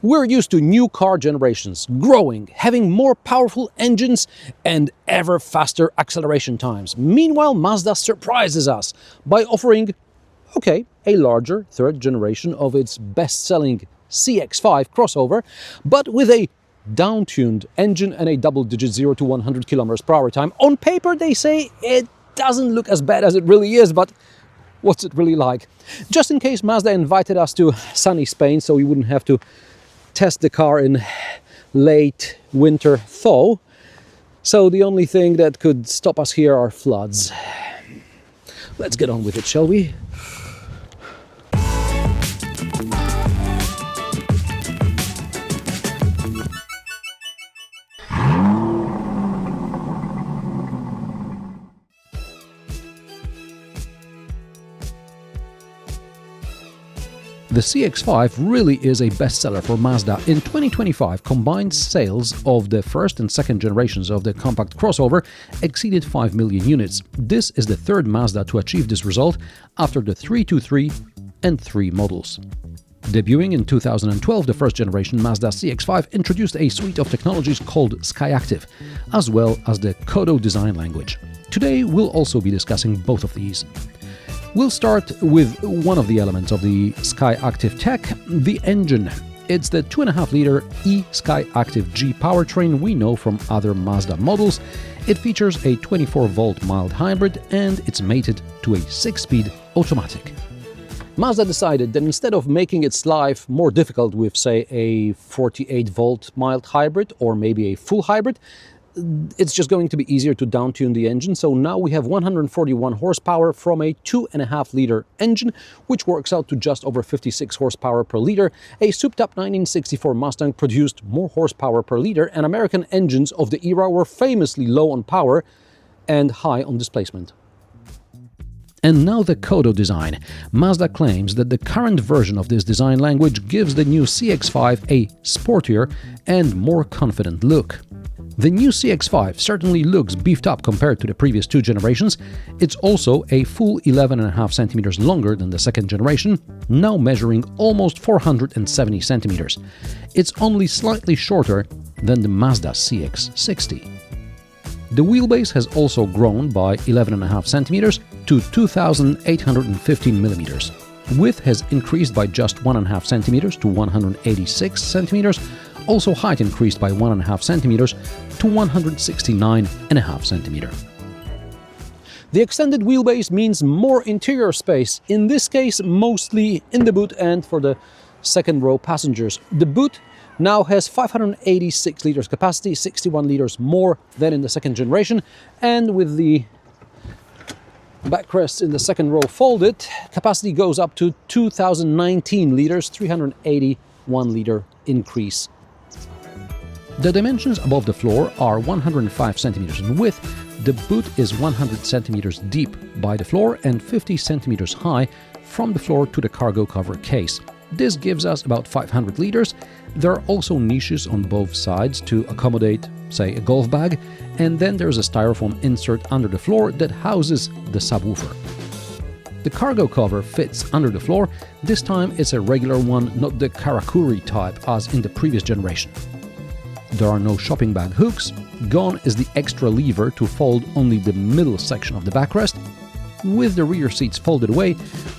We're used to new car generations, growing, having more powerful engines and ever faster acceleration times. Meanwhile, Mazda surprises us by offering, a larger third generation of its best-selling CX-5 crossover, but with a down-tuned engine and a double-digit 0 to 100 km/h time. On paper, they say it doesn't look as bad as it really is, but what's it really like? Just in case, Mazda invited us to sunny Spain so we wouldn't have to test the car in late winter thaw. So the only thing that could stop us here are floods. Let's get on with it, shall we? The CX-5 really is a bestseller for Mazda. In 2025, combined sales of the first and second generations of the compact crossover exceeded 5 million units. This is the third Mazda to achieve this result after the 323 and 3 models. Debuting in 2012, the first generation Mazda CX-5 introduced a suite of technologies called e-Skyactiv, as well as the Kodo Design language. Today, we'll also be discussing both of these. We'll start with one of the elements of the e-Skyactiv tech, the engine. It's the 2.5-liter e-Skyactiv G powertrain we know from other Mazda models. It features a 24-volt mild hybrid and it's mated to a 6-speed automatic. Mazda decided that instead of making its life more difficult with, say, a 48-volt mild hybrid or maybe a full hybrid, it's just going to be easier to down-tune the engine. So now we have 141 horsepower from a 2.5-liter engine, which works out to just over 56 horsepower per liter. A souped-up 1964 Mustang produced more horsepower per liter, and American engines of the era were famously low on power and high on displacement. And now the Kodo design. Mazda claims that the current version of this design language gives the new CX-5 a sportier and more confident look. The new CX-5 certainly looks beefed up compared to the previous two generations. It's also a full 11.5 centimeters longer than the second generation, now measuring almost 470 centimeters. It's only slightly shorter than the Mazda CX-60. The wheelbase has also grown by 11.5 centimeters to 2,815 millimeters. Width has increased by just 1.5 centimeters to 186 centimeters. Also, height increased by 1.5 centimeters to 169.5 centimeters. The extended wheelbase means more interior space, in this case mostly in the boot and for the second row passengers. The boot now has 586 liters capacity, 61 liters more than in the second generation, and with the backrest in the second row folded, capacity goes up to 2019 liters, 381 liter increase. The dimensions above the floor are 105 centimeters in width. The boot is 100 centimeters deep by the floor and 50 centimeters high from the floor to the cargo cover case. This gives us about 500 liters. There are also niches on both sides to accommodate, say, a golf bag, and then there's a styrofoam insert under the floor that houses the subwoofer. The cargo cover fits under the floor. This time it's a regular one, not the Karakuri type as in the previous generation. There are no shopping bag hooks. Gone is the extra lever to fold only the middle section of the backrest. With the rear seats folded away,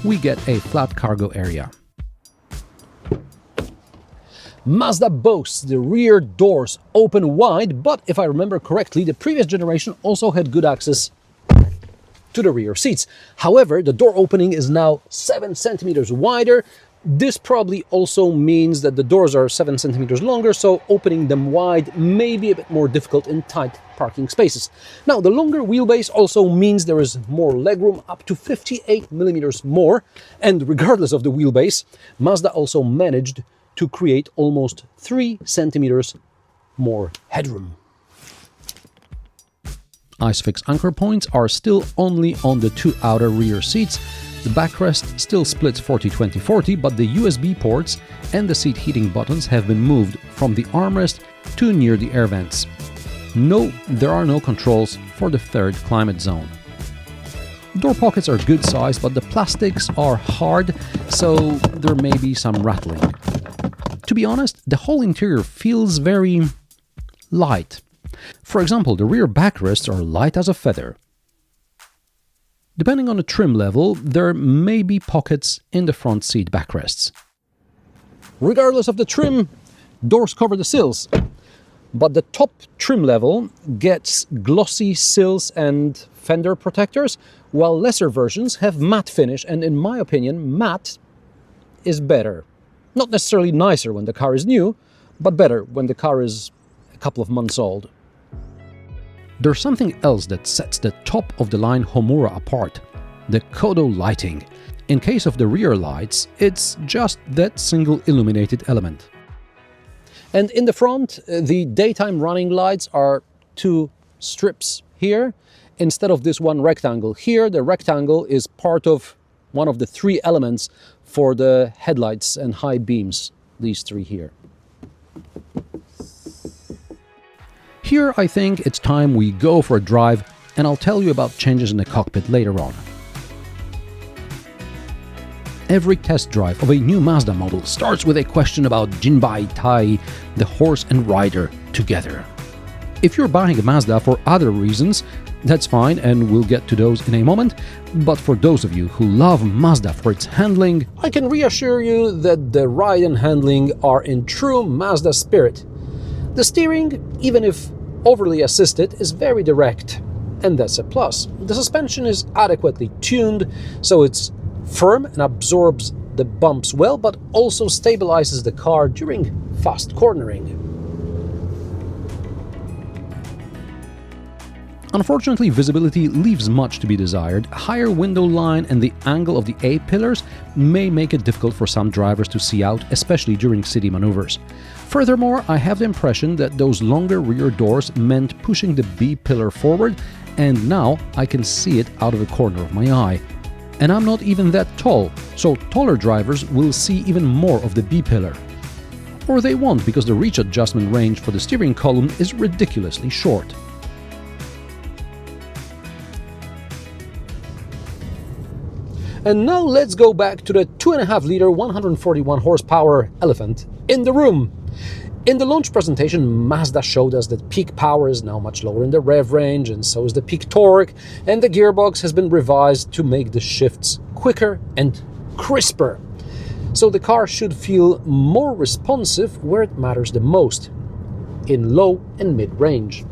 we get a flat cargo area. Mazda boasts the rear doors open wide, but if I remember correctly, the previous generation also had good access to the rear seats. However, the door opening is now 7 centimeters wider. This probably also means that the doors are 7 centimeters longer, so opening them wide may be a bit more difficult in tight parking spaces. Now, the longer wheelbase also means there is more legroom, up to 58 millimeters more, and regardless of the wheelbase, Mazda also managed to create almost 3 centimeters more headroom. ISOFIX anchor points are still only on the 2 outer rear seats. The backrest still splits 40-20-40, but the USB ports and the seat heating buttons have been moved from the armrest to near the air vents. No, there are no controls for the third climate zone. Door pockets are good size, but the plastics are hard, so there may be some rattling. To be honest, the whole interior feels very light. For example, the rear backrests are light as a feather. Depending on the trim level, there may be pockets in the front seat backrests. Regardless of the trim, doors cover the sills, but the top trim level gets glossy sills and fender protectors, while lesser versions have matte finish, and in my opinion, matte is better. Not necessarily nicer when the car is new, but better when the car is a couple of months old. There's something else that sets the top-of-the-line Homura apart: the Kodo lighting. In case of the rear lights, it's just that single illuminated element. And in the front, the daytime running lights are two strips here, instead of this one rectangle. Here, the rectangle is part of one of the three elements for the headlights and high beams, these three here. Here, I think it's time we go for a drive, and I'll tell you about changes in the cockpit later on. Every test drive of a new Mazda model starts with a question about Jinbai Tai, the horse and rider, together. If you're buying a Mazda for other reasons, that's fine, and we'll get to those in a moment. But for those of you who love Mazda for its handling, I can reassure you that the ride and handling are in true Mazda spirit. The steering, even if overly assisted, is very direct, and that's a plus. The suspension is adequately tuned, so it's firm and absorbs the bumps well, but also stabilizes the car during fast cornering. Unfortunately, visibility leaves much to be desired. Higher window line and the angle of the A-pillars may make it difficult for some drivers to see out, especially during city maneuvers. Furthermore, I have the impression that those longer rear doors meant pushing the B-pillar forward, and now I can see it out of the corner of my eye. And I'm not even that tall, so taller drivers will see even more of the B-pillar. Or they won't, because the reach adjustment range for the steering column is ridiculously short. And now let's go back to the 2.5-liter 141 horsepower elephant in the room. In the launch presentation, Mazda showed us that peak power is now much lower in the rev range, and so is the peak torque, and the gearbox has been revised to make the shifts quicker and crisper. So the car should feel more responsive where it matters the most, in low and mid-range.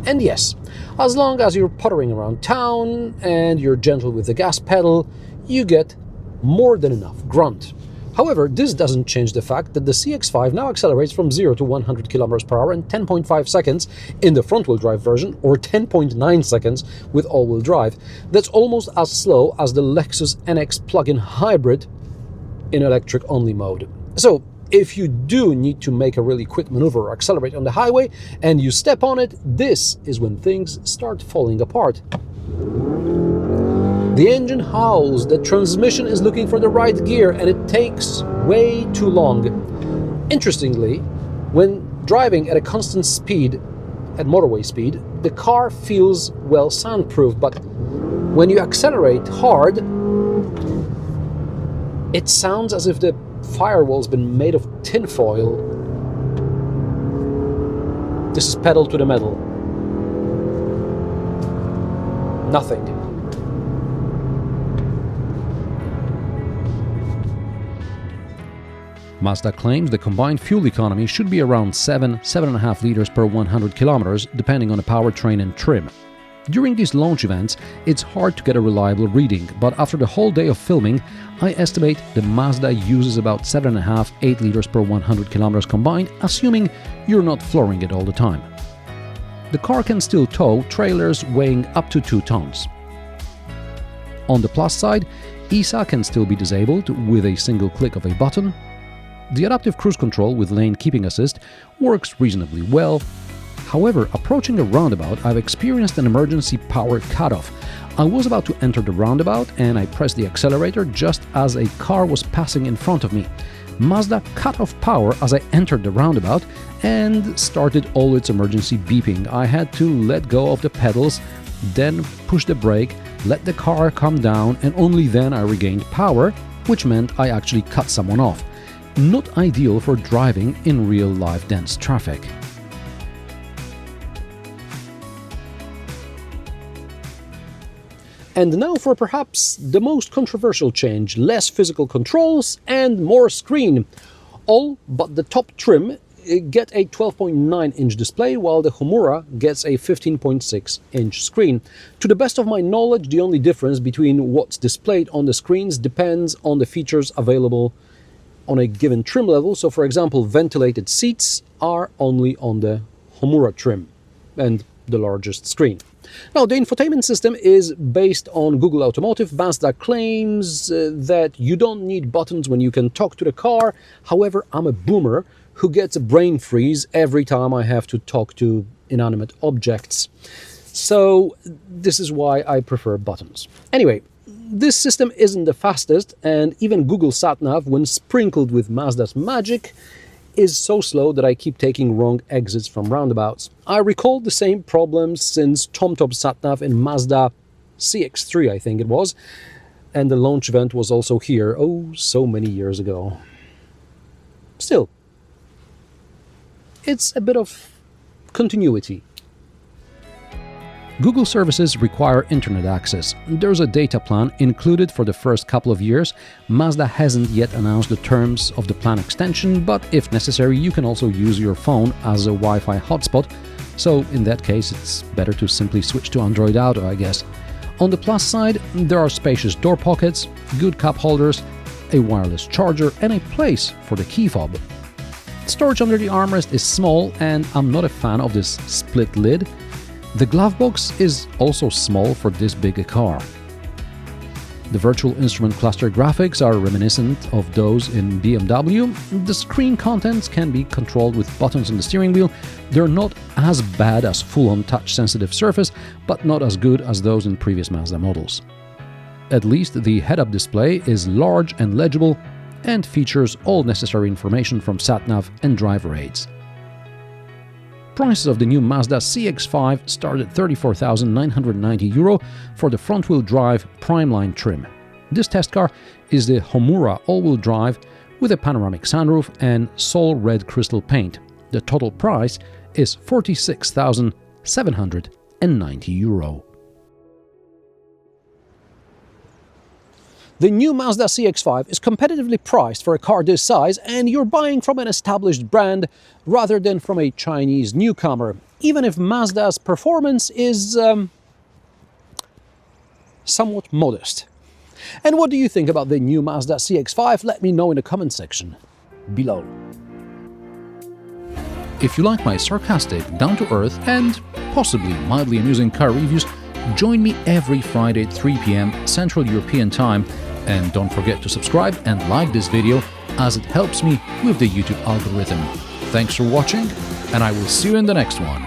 And yes, as long as you're puttering around town and you're gentle with the gas pedal, you get more than enough grunt. However, this doesn't change the fact that the CX-5 now accelerates from 0 to 100 km per hour in 10.5 seconds in the front-wheel drive version, or 10.9 seconds with all-wheel drive. That's almost as slow as the Lexus NX plug-in hybrid in electric-only mode. So, if you do need to make a really quick maneuver or accelerate on the highway, and you step on it, this is when things start falling apart. The engine howls, the transmission is looking for the right gear, and it takes way too long. Interestingly, when driving at a constant speed, at motorway speed, the car feels well soundproof, but when you accelerate hard, it sounds as if the firewall's been made of tinfoil. This is pedal to the metal. Nothing. Mazda claims the combined fuel economy should be around 7.5 liters per 100 kilometers, depending on the powertrain and trim. During these launch events, it's hard to get a reliable reading, but after the whole day of filming, I estimate the Mazda uses about 7.5-8 liters per 100 kilometers combined, assuming you're not flooring it all the time. The car can still tow trailers weighing up to 2 tons. On the plus side, ESA can still be disabled with a single click of a button. The adaptive cruise control with lane keeping assist works reasonably well. However, approaching a roundabout, I've experienced an emergency power cutoff. I was about to enter the roundabout and I pressed the accelerator just as a car was passing in front of me. Mazda cut off power as I entered the roundabout and started all its emergency beeping. I had to let go of the pedals, then push the brake, let the car come down, and only then I regained power, which meant I actually cut someone off. not ideal for driving in real-life dense traffic. And now for perhaps the most controversial change: less physical controls and more screen. All but the top trim get a 12.9-inch display, while the Homura gets a 15.6-inch screen. To the best of my knowledge, the only difference between what's displayed on the screens depends on the features available on a given trim level. So, for example, ventilated seats are only on the Homura trim and the largest screen. Now, the infotainment system is based on Google Automotive. Mazda claims that you don't need buttons when you can talk to the car. However, I'm a boomer who gets a brain freeze every time I have to talk to inanimate objects. So this is why I prefer buttons. Anyway, this system isn't the fastest, and even Google SatNav, when sprinkled with Mazda's magic, is so slow that I keep taking wrong exits from roundabouts. I recall the same problems since TomTom SatNav in Mazda CX-3, I think it was, and the launch event was also here, oh, so many years ago. Still, it's a bit of continuity. Google services require internet access. There's a data plan included for the first couple of years. Mazda hasn't yet announced the terms of the plan extension, but if necessary, you can also use your phone as a Wi-Fi hotspot. So in that case, it's better to simply switch to Android Auto, I guess. On the plus side, there are spacious door pockets, good cup holders, a wireless charger, and a place for the key fob. Storage under the armrest is small, and I'm not a fan of this split lid. The glove box is also small for this big a car. The virtual instrument cluster graphics are reminiscent of those in BMW. The screen contents can be controlled with buttons on the steering wheel. They're not as bad as full-on touch-sensitive Surface, but not as good as those in previous Mazda models. At least the head-up display is large and legible and features all necessary information from SatNav and driver aids. Prices of the new Mazda CX-5 start at €34,990 for the front-wheel drive Primeline trim. This test car is the Homura all-wheel drive with a panoramic sunroof and Sol red crystal paint. The total price is €46,790. The new Mazda CX-5 is competitively priced for a car this size, and you're buying from an established brand rather than from a Chinese newcomer, even if Mazda's performance is somewhat modest. And what do you think about the new Mazda CX-5? Let me know in the comment section below. If you like my sarcastic, down-to-earth and possibly mildly amusing car reviews, join me every Friday at 3 p.m. Central European Time, and don't forget to subscribe and like this video, as it helps me with the YouTube algorithm. Thanks for watching, and I will see you in the next one.